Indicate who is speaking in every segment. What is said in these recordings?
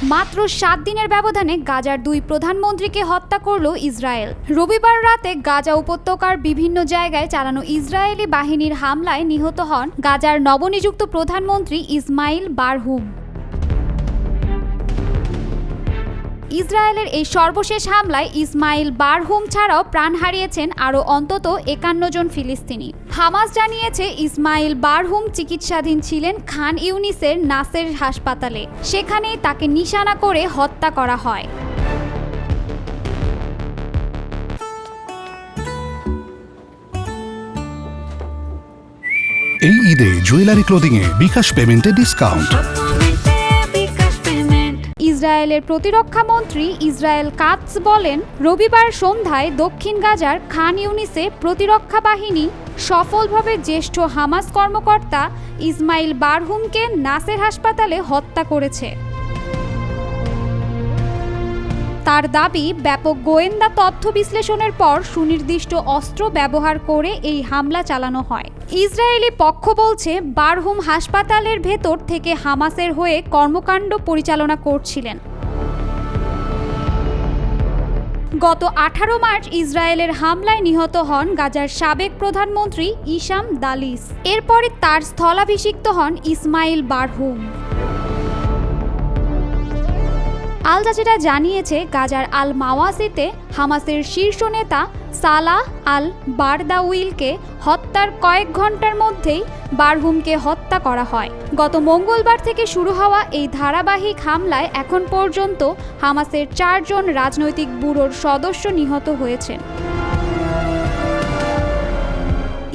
Speaker 1: মাত্র 7 দিনের ব্যবধানে গাজার 2 প্রধানমন্ত্রীকে হত্যা করল ইসরায়েল। রবিবার রাতে গাজা উপত্যকার বিভিন্ন জায়গায় চালানো ইসরায়েলি বাহিনীর হামলায় নিহত হন গাজার নবনিযুক্ত প্রধানমন্ত্রী ইসমাইল বারহুম। ইসরায়েলের এই সর্বশেষ হামলায় ইসমাইল বারহুম ছাড়াও প্রাণ হারিয়েছেন আরও অন্তত 51 জন ফিলিস্তিনি। হামাস জানিয়েছে ইসমাইল বারহুম চিকিৎসাধীন ছিলেন খান ইউনিসের নাসের হাসপাতালে। সেখানেই তাকে নিশানা করে হত্যা করা হয়।
Speaker 2: এই ঈদে জুয়েলারি ক্লোদিং এ বিকাশ পেমেন্টে ডিসকাউন্ট।
Speaker 1: ইসরায়েলের প্রতিরক্ষা মন্ত্রী ইসরায়েল কাটস বলেন, রবিবার সন্ধ্যায় দক্ষিণ গাজার খান ইউনিসে প্রতিরক্ষা বাহিনী সফলভাবে জ্যেষ্ঠ হামাস কর্মকর্তা ইসমাইল বারহুমকে নাসের হাসপাতালে হত্যা করেছে। তার দাবি, ব্যাপক গোয়েন্দা তথ্য বিশ্লেষণের পর সুনির্দিষ্ট অস্ত্র ব্যবহার করে এই হামলা চালানো হয়। ইসরায়েলি পক্ষ বলছে, বারহুম হাসপাতালের ভেতর থেকে হামাসের হয়ে কর্মকাণ্ড পরিচালনা করছিলেন। গত 18 মার্চ ইসরায়েলের হামলায় নিহত হন গাজার সাবেক প্রধানমন্ত্রী ইসাম দালিস। এরপরই তার স্থলাভিষিক্ত হন ইসমাইল বারহুম। আল জাজিরা জানিয়েছে, গাজার আল মাওয়াসিতে হামাসের শীর্ষ নেতা সালাহ আল বারদাউইলকে হত্যার কয়েক ঘন্টার মধ্যেই বারহুমকে হত্যা করা হয়। গত মঙ্গলবার থেকে শুরু হওয়া এই ধারাবাহিক হামলায় এখন পর্যন্ত হামাসের 4 জন রাজনৈতিক ব্যুরোর সদস্য নিহত হয়েছেন।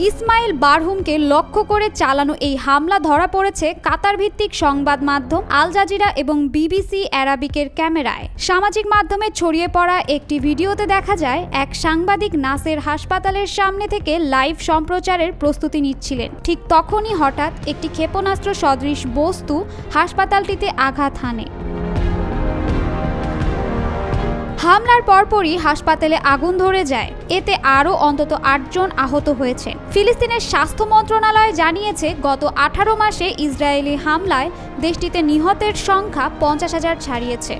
Speaker 1: ইসমাইল বারহুমকে লক্ষ্য করে চালানো এই হামলা ধরা পড়েছে কাতার ভিত্তিক সংবাদ মাধ্যম আল জাজিরা এবং বিবিসি অ্যারাবিকের ক্যামেরায়। সামাজিক মাধ্যমে ছড়িয়ে পড়া একটি ভিডিওতে দেখা যায়, এক সাংবাদিক নাসের হাসপাতালের সামনে থেকে লাইভ সম্প্রচারের প্রস্তুতি নিচ্ছিলেন। ঠিক তখনই হঠাৎ একটি ক্ষেপণাস্ত্র সদৃশ বস্তু হাসপাতালটিতে আঘাত হানে। হামলার পরপরই হাসপাতালে আগুন ধরে যায়। এতে আরও অন্তত 8 জন আহত হয়েছে। ফিলিস্তিনের স্বাস্থ্য মন্ত্রণালয় জানিয়েছে, গত 18 মাসে ইসরায়েলি হামলায় দেশটিতে নিহতের সংখ্যা 50,000 ছাড়িয়েছে।